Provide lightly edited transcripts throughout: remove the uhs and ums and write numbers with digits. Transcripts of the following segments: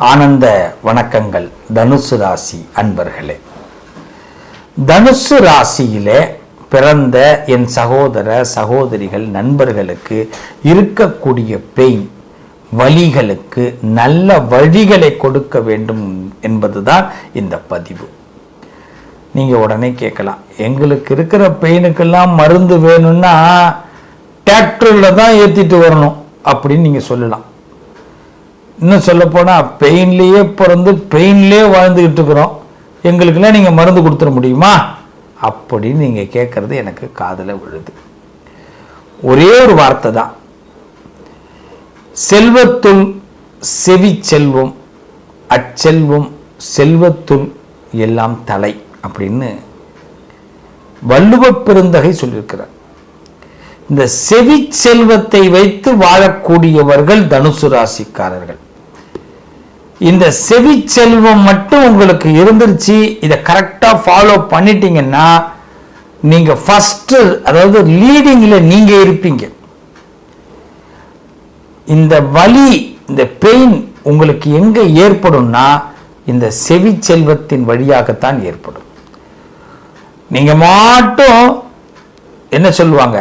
ஆனந்த வணக்கங்கள் தனுசு ராசி அன்பர்களே. தனுசு ராசியிலே பிறந்த என் சகோதர சகோதரிகள் நண்பர்களுக்கு இருக்கக்கூடிய பெயின் வலிகளுக்கு நல்ல வழிகளை கொடுக்க வேண்டும் என்பதுதான் இந்த பதிவு. நீங்கள் உடனே கேட்கலாம், எங்களுக்கு இருக்கிற பெயினுக்கெல்லாம் மருந்து வேணும்னா டிராக்டரில் தான் ஏற்றிட்டு வரணும் அப்படின்னு நீங்கள் சொல்லலாம். இன்னும் சொல்லப்போனால் பெயின்லேயே பிறந்து பெயின்லேயே வாழ்ந்துக்கிட்டு இருக்கிறோம், எங்களுக்கெல்லாம் நீங்கள் மருந்து கொடுத்துட முடியுமா அப்படின்னு நீங்கள் கேட்குறது எனக்கு காதில் விழுது. ஒரே ஒரு வார்த்தை தான், செல்வத்துள் செவி செல்வம் அச்செல்வம் செல்வத்துள் எல்லாம் தலை அப்படின்னு வள்ளுவ பெருந்தகை சொல்லியிருக்கிறார். இந்த செவி செல்வத்தை வைத்து வாழக்கூடியவர்கள் தனுசு ராசிக்காரர்கள். இந்த செவி செல்வம் மட்டும் உங்களுக்கு இருந்துருச்சு, இதை கரெக்டா ஃபாலோ பண்ணிட்டீங்கன்னா நீங்க ஃபர்ஸ்ட், அதாவது லீடிங்ல நீங்க இருப்பீங்க. இந்த வலி, இந்த பெயின் உங்களுக்கு எங்க ஏற்படும்னா இந்த செவி செல்வத்தின் வழியாகத்தான் ஏற்படும். நீங்க மட்டும் என்ன சொல்லுவாங்க,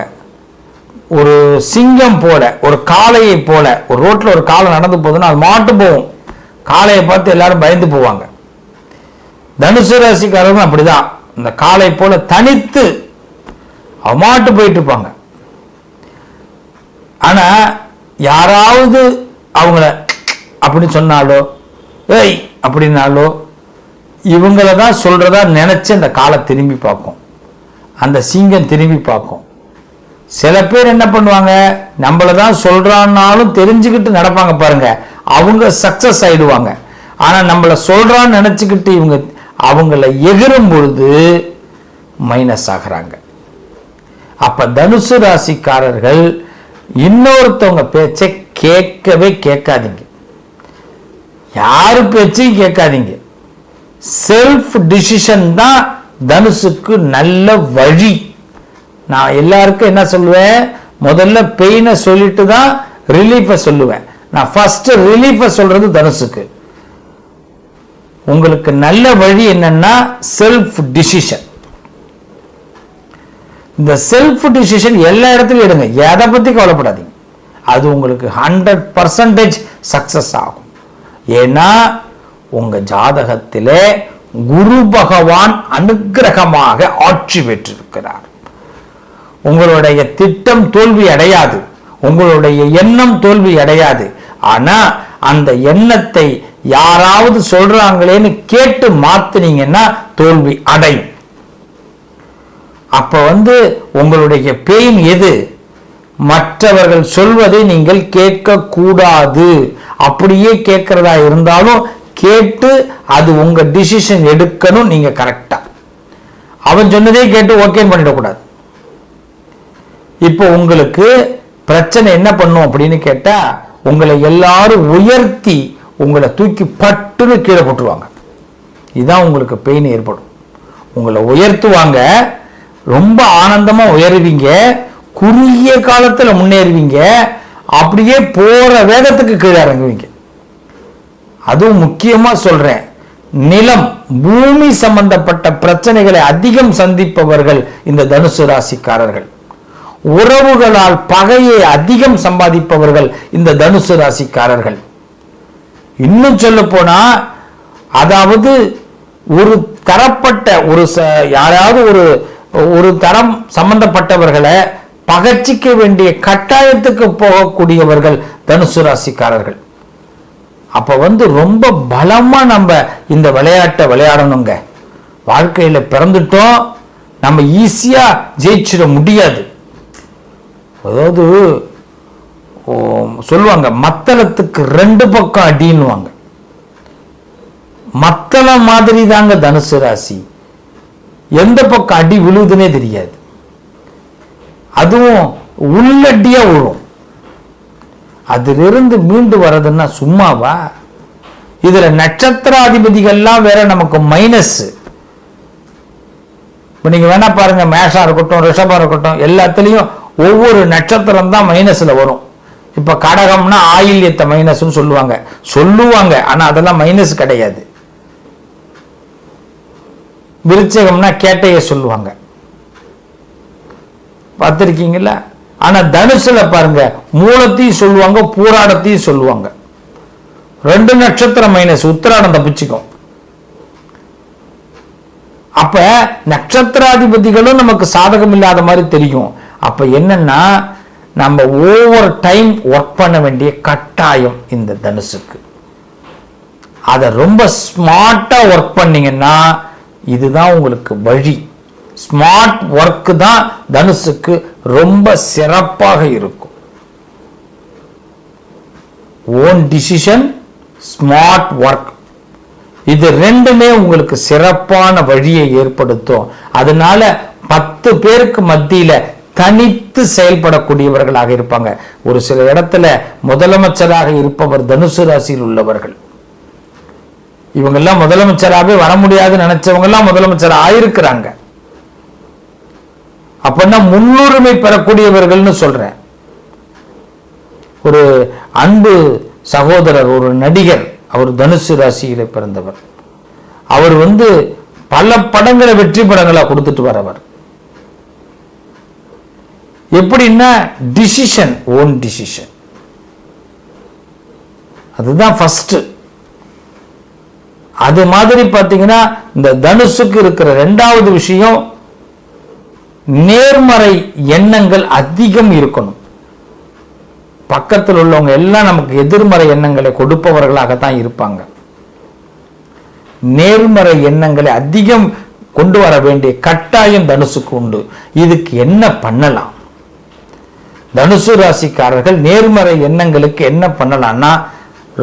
ஒரு சிங்கம் போல, ஒரு காளையை போல, ஒரு ரோட்ல ஒரு காளை நடந்து போகுதுன்னா அது மாட்டு போகும், காளையை பார்த்து எல்லாரும் பயந்து போவாங்க. தனுசு ராசிக்காரர்கள் அப்படிதான், இந்த காளை போல தனித்து மாட்டு போயிட்டு இருப்பாங்க. ஆனா யாராவது அவங்கள அப்படி சொன்னாலோ ஏய் அப்படின்னாலோ இவங்கள தான் சொல்றதா நினைச்சு அந்த காளை திரும்பி பார்க்கும், அந்த சிங்கம் திரும்பி பார்க்கும். சில பேர் என்ன பண்ணுவாங்க, நம்மள தான் சொல்றான்னாலும் தெரிஞ்சுக்கிட்டு நடப்பாங்க பாருங்க, அவங்க சக்சஸ் ஆயிடுவாங்க. ஆனா நம்மள சொல்றான்னு நினைச்சுக்கிட்டு இவங்க அவங்கள எகிரும் பொழுது மைனஸ் ஆகிறாங்க. அப்ப தனுசு ராசிக்காரர்கள் இன்னொருத்தவங்க பேச்சை கேட்கவே கேட்காதீங்க, யாரு பேச்சையும் கேட்காதீங்க. செல்ஃப் டிசிஷன் தான் தனுசுக்கு நல்ல வழி. நான் எல்லாருக்கும் என்ன சொல்லுவேன், முதல்ல பெயினை சொல்லிட்டு தான் ரிலீஃபை சொல்லுவேன். நான் ஃபர்ஸ்ட் ரிலீஃபை சொல்றது தனுசுக்கு. உங்களுக்கு நல்ல வழி என்னன்னா செல்ஃப் டிசிஷன். இந்த செல்ஃப் டிசிஷன் எல்லா இடத்துலையும் எடுங்க, எதை பத்தி கவலைப்படாதீங்க, அது உங்களுக்கு 100% சக்சஸ் ஆகும். ஏன்னா உங்க ஜாதகத்திலே குரு பகவான் அனுக்கிரகமாக ஆட்சி பெற்றிருக்கிறார். உங்களுடைய திட்டம் தோல்வி அடையாது, உங்களுடைய எண்ணம் தோல்வி அடையாது. ஆனா அந்த எண்ணத்தை யாராவது சொல்றாங்களேன்னு கேட்டு மாத்தினீங்கன்னா தோல்வி அடையும். அப்ப உங்களுடைய பெயின் எது, மற்றவர்கள் சொல்வதை நீங்கள் கேட்க கூடாது. அப்படியே கேட்கிறதா இருந்தாலும் கேட்டு அது உங்க டிசிஷன் எடுக்கணும் நீங்க கரெக்டா. அவன் சொன்னதே கேட்டு ஓகே பண்ணிடக்கூடாது. இப்போ உங்களுக்கு பிரச்சனை என்ன பண்ணும் அப்படின்னு கேட்டா, உங்களை எல்லாரும் உயர்த்தி உங்களை தூக்கி பட்டுன்னு கீழே போட்டுருவாங்க. இதுதான் உங்களுக்கு பெயின் ஏற்படும். உங்களை உயர்த்துவாங்க, ரொம்ப ஆனந்தமா உயருவீங்க, குறுகிய காலத்துல முன்னேறுவீங்க, அப்படியே போற வேகத்துக்கு கீழே இறங்குவீங்க. அதுவும் முக்கியமா சொல்றேன், நிலம் பூமி சம்பந்தப்பட்ட பிரச்சனைகளை அதிகம் சந்திப்பவர்கள் இந்த தனுசு ராசிக்காரர்கள். உறவுகளால் பகையை அதிகம் சம்பாதிப்பவர்கள் இந்த தனுசு ராசிக்காரர்கள். இன்னும் சொல்ல போனா, அதாவது ஒரு தரப்பட்ட யாராவது ஒரு தரம் சம்பந்தப்பட்டவர்களை பகச்சிக்க வேண்டிய கட்டாயத்துக்கு போகக்கூடியவர்கள் தனுசு ராசிக்காரர்கள். அப்ப ரொம்ப பலமா நம்ம இந்த விளையாட்டை விளையாடணுங்க. வாழ்க்கையில பிறந்துட்டோம், நம்ம ஈஸியா ஜெயிச்சிட முடியாது. அதாவது சொல்லுவாங்க, மத்தளத்துக்கு 2 பக்கம் அடின்னுவாங்க. மத்தளம் மாதிரி தாங்க தனுசு ராசி, எந்த பக்கம் அடி விழுதுன்னே தெரியாது, அதுவும் உள்ளடியா விழும். அதிலிருந்து மீண்டு வர்றதுன்னா சும்மாவா? இதுல நட்சத்திராதிபதிகள்லாம் வேற நமக்கு மைனஸ். நீங்க வேணா பாருங்க, மேஷம் இருக்கட்டும் ரிஷபம் இருக்கட்டும், எல்லாத்துலயும் ஒவ்வொரு நட்சத்திரம் தான் மைனஸ்ல வரும். இப்ப கடகம்னா ஆயில்யத்தை மைனஸ்ன்னு சொல்லுவாங்க ஆனா அதெல்லாம் மைனஸ் கிடையாது. விருச்சகம்னா கேட்டைய சொல்லுவாங்க, பார்த்திருக்கீங்களா? ஆனா தனுசுல பாருங்க, மூலத்தையும் சொல்லுவாங்க, பூராடத்தையும் சொல்லுவாங்க. 2 நட்சத்திரம் மைனஸ், உத்திராடம் தப்பிச்சுக்கும். அப்ப நட்சத்திராதிபதிகளும் நமக்கு சாதகம் இல்லாத மாதிரி தெரியும். அப்ப என்னன்னா, நம்ம ஓவர் டைம் ஒர்க் பண்ண வேண்டிய கட்டாயம் இந்த தனுசுக்கு. அதை ரொம்ப ஸ்மார்ட்டா ஒர்க் பண்ணீங்கன்னா இதுதான் உங்களுக்கு வழி. ஸ்மார்ட் ஒர்க் தான் தனுசுக்கு ரொம்ப சிறப்பாக இருக்கும். ஓன் டிசிஷன், ஸ்மார்ட் ஒர்க், இது ரெண்டுமே உங்களுக்கு சிறப்பான வழியை ஏற்படுத்தும். அதனால 10 பேருக்கு மத்தியில தனித்து செயல்படக்கூடியவர்களாக இருப்பாங்க. ஒரு சில இடத்துல முதலமைச்சராக இருப்பவர் தனுசு ராசியில் உள்ளவர்கள். இவங்கெல்லாம் முதலமைச்சராகவே வர முடியாது நினைச்சவங்க எல்லாம் முதலமைச்சர் ஆயிருக்கிறாங்க. அப்படின்னா முன்னுரிமை பெறக்கூடியவர்கள்னு சொல்றேன். ஒரு அன்பு சகோதரர், ஒரு நடிகர், அவர் தனுசு ராசியில பிறந்தவர். அவர் பல படங்களை வெற்றி படங்களா கொடுத்துட்டு வரவர். எப்படின்னா டிசிஷன், ஓன் டிசிஷன், அதுதான் ஃபர்ஸ்ட். அது மாதிரி பாத்தீங்கன்னா இந்த தனுசுக்கு இருக்கிற 2வது விஷயம், நேர்மறை எண்ணங்கள் அதிகம் இருக்கணும். பக்கத்தில் உள்ளவங்க எல்லாம் நமக்கு எதிர்மறை எண்ணங்களை கொடுப்பவர்களாகத்தான் இருப்பாங்க. நேர்மறை எண்ணங்களை அதிகம் கொண்டு வர வேண்டிய கட்டாயம் தனுசுக்கு உண்டு. இதுக்கு என்ன பண்ணலாம்? தனுசு ராசிக்காரர்கள் நேர்மறை எண்ணங்களுக்கு என்ன பண்ணலாம்னா,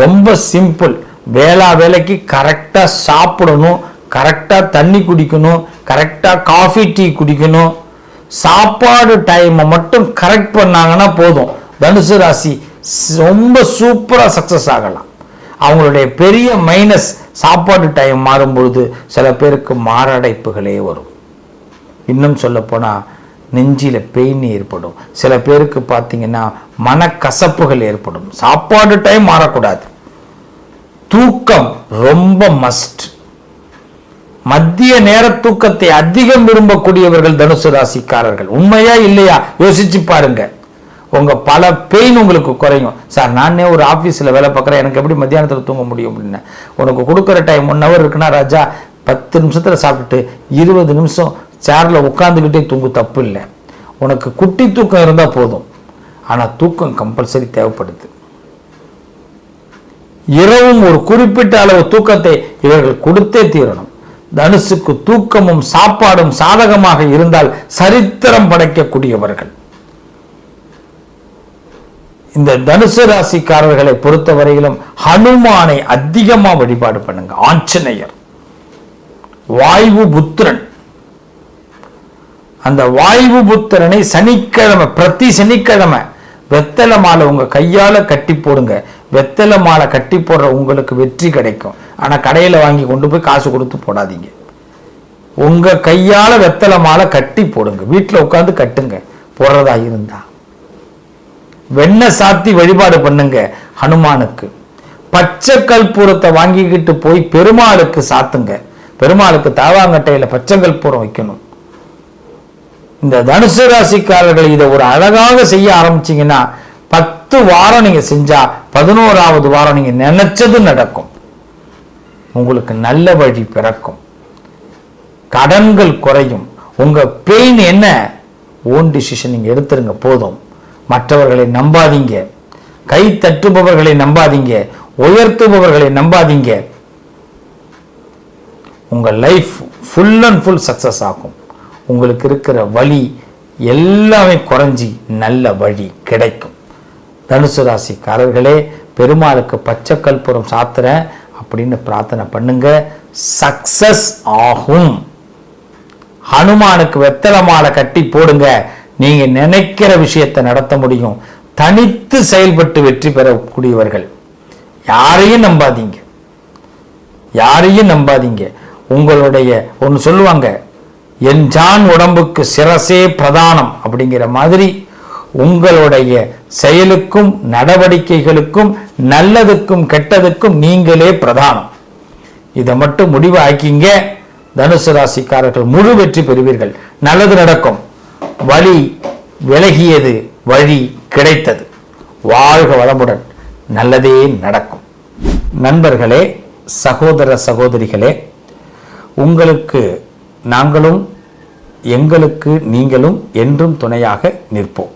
ரொம்ப சிம்பிள். வேலைக்கு கரெக்டா சாப்பிடணும், கரெக்டா தண்ணி குடிக்கணும், கரெக்டா காஃபி டீ குடிக்கணும். சாப்பாடு டைமை மட்டும் கரெக்ட் பண்ணாங்கன்னா போதும், தனுசு ராசி ரொம்ப சூப்பரா சக்சஸ் ஆகலாம். அவங்களுடைய பெரிய மைனஸ் சாப்பாடு டைம் மாறும்பொழுது சில பேருக்கு மாரடைப்புகளே வரும். இன்னும் சொல்ல போனா நெஞ்சில பெயின் ஏற்படும். சில பேருக்கு பார்த்தீங்கன்னா மனக்கசப்புகள் ஏற்படும். சாப்பாடு டைம் மாறக்கூடாது. தூக்கம் ரொம்ப மஸ்ட். மத்திய நேர தூக்கத்தை அதிகம் விரும்பக்கூடியவர்கள் தனுசு ராசிக்காரர்கள். உண்மையா இல்லையா யோசிச்சு பாருங்க. உங்க பல பெயின் உங்களுக்கு குறையும். சார், நானே ஒரு ஆபீஸ்ல வேலை பார்க்குறேன், எனக்கு எப்படி மத்தியானத்தில் தூங்க முடியும் அப்படின்னு. உனக்கு கொடுக்குற டைம் 1 hour இருக்குன்னா ராஜா, 10 நிமிஷத்துல சாப்பிட்டுட்டு 20 நிமிஷம் சேர்ல உட்காந்துக்கிட்டே தூங்கு, தப்பு இல்லை. உனக்கு குட்டி தூக்கம் இருந்தா போதும். ஆனா தூக்கம் கம்பல்சரி தேவைப்படுது. இரவும் ஒரு குறிப்பிட்ட அளவு தூக்கத்தை இவர்கள் கொடுத்தே தீரணும். தனுசுக்கு தூக்கமும் சாப்பாடும் சாதகமாக இருந்தால் சரித்திரம் படைக்கக்கூடியவர்கள். இந்த தனுசு ராசிக்காரர்களை பொறுத்தவரையிலும் ஹனுமானை அதிகமா வழிபாடு பண்ணுங்க. ஆஞ்சநேயர், வாயு புத்திரன், அந்த வாயு புத்திரனை சனிக்கிழமை, பிரதி சனிக்கிழமை வெத்தலை மாலை உங்க கையால கட்டி போடுங்க. வெத்தலை மாலை கட்டி போடுற உங்களுக்கு வெற்றி கிடைக்கும். ஆனா கடையில வாங்கி கொண்டு போய் காசு கொடுத்து போடாதீங்க. உங்க கையால வெத்தலை மாலை கட்டி போடுங்க. வீட்டுல உட்கார்ந்து கட்டுங்க போடுறதா இருந்தா. வெண்ணெய் சாத்தி வழிபாடு பண்ணுங்க ஹனுமானுக்கு. பச்சை கற்பூரத்தை வாங்கிக்கிட்டு போய் பெருமாளுக்கு சாத்துங்க. பெருமாளுக்கு தாவாங்கட்டையில பச்சை கற்பூரம் வைக்கணும். இந்த தனுசு ராசிக்காரர்கள் இதை ஒரு அழகாக செய்ய ஆரம்பிச்சீங்கன்னா 10 வாரம் நீங்க செஞ்சா 11வது வாரம் நீங்க நினைச்சது நடக்கும். உங்களுக்கு நல்ல வழி பிறக்கும். கடன்கள் குறையும். உங்க பெயின் என்ன, ஓன் டிசிஷன் நீங்க எடுத்துருங்க போதும். மற்றவர்களை நம்பாதீங்க. கை தட்டுபவர்களை நம்பாதீங்க. உயர்த்துபவர்களை நம்பாதீங்க. உங்க life full and full success ஆகும். உங்களுக்கு இருக்கிற வழி எல்லாமே குறைஞ்சி நல்ல வழி கிடைக்கும். தனுசு ராசிக்காரர்களே, பெருமாளுக்கு பச்சை கற்பூரம் சாத்துறேன் அப்படின்னு பிரார்த்தனை பண்ணுங்க, சக்சஸ் ஆகும். ஹனுமானுக்கு வெத்தலை மாலை கட்டி போடுங்க, நீங்க நினைக்கிற விஷயத்தை நடத்த முடியும். தனித்து செயல்பட்டு வெற்றி பெறக்கூடியவர்கள். யாரையும் நம்பாதீங்க, யாரையும் நம்பாதீங்க. உங்களுடைய ஒன்று சொல்லுவாங்க, என் ஜான் உடம்புக்கு சிரசே பிரதானம் அப்படிங்கிற மாதிரி உங்களுடைய செயலுக்கும் நடவடிக்கைகளுக்கும் நல்லதுக்கும் கெட்டதுக்கும் நீங்களே பிரதானம். இதை மட்டும் முடிவு ஆக்கிங்க. தனுசு ராசிக்காரர்கள் முழு வெற்றி பெறுவீர்கள். நல்லது நடக்கும். வழி விலகியது, வழி கிடைத்தது. வாழ்க வளமுடன். நல்லதே நடக்கும். நண்பர்களே, சகோதர சகோதரிகளே, உங்களுக்கு நாங்களும் எங்களுக்கு நீங்களும் என்றும் துணையாக நிற்போம்.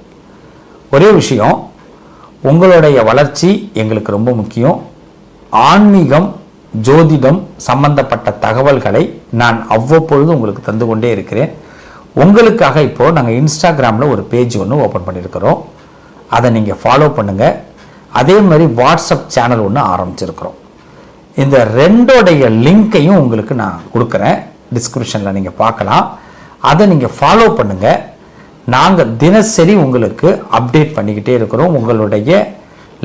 ஒரே விஷயம், உங்களுடைய வளர்ச்சி எங்களுக்கு ரொம்ப முக்கியம். ஆன்மீகம், ஜோதிடம் சம்பந்தப்பட்ட தகவல்களை நான் அவ்வப்பொழுது உங்களுக்கு தந்து கொண்டே இருக்கிறேன். உங்களுக்காக இப்போ நாங்கள் இன்ஸ்டாகிராமில் ஒரு பேஜ் ஒன்று ஓப்பன் பண்ணியிருக்கிறோம். அதை நீங்கள் ஃபாலோ பண்ணுங்கள். அதே மாதிரி வாட்ஸ்அப் சேனல் ஒன்று ஆரம்பிச்சிருக்கிறோம். இந்த ரெண்டோடைய லிங்க்கையும் உங்களுக்கு நான் கொடுக்குறேன். டிஸ்கிரிப்ஷனில் நீங்கள் பார்க்கலாம். அதை நீங்கள் ஃபாலோ பண்ணுங்கள். நாங்கள் தினசரி உங்களுக்கு அப்டேட் பண்ணிக்கிட்டே இருக்கிறோம். உங்களுடைய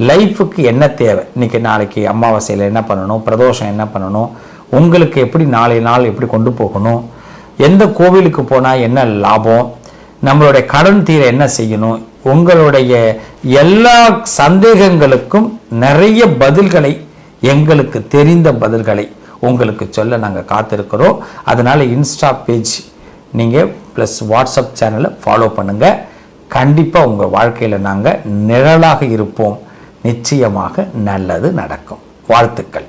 லைஃபுக்கு என்ன தேவை, இன்றைக்கி நாளைக்கு அமாவாசையில் என்ன பண்ணணும், பிரதோஷம் என்ன பண்ணணும், உங்களுக்கு எப்படி நாளைய நாள் எப்படி கொண்டு போகணும், எந்த கோவிலுக்கு போனால் என்ன லாபம், நம்மளுடைய கடன் தீர என்ன செய்யணும், உங்களுடைய எல்லா சந்தேகங்களுக்கும் நிறைய பதில்களை, எங்களுக்கு தெரிந்த பதில்களை உங்களுக்கு சொல்ல நாங்கள் காத்திருக்கிறோம். அதனால் இன்ஸ்டா பேஜ் நீங்கள் ப்ளஸ் வாட்ஸ்அப் சேனலை ஃபாலோ பண்ணுங்கள். கண்டிப்பாக உங்கள் வாழ்க்கையில் நாங்கள் நிழலாக இருப்போம். நிச்சயமாக நல்லது நடக்கும். வாழ்த்துக்கள்.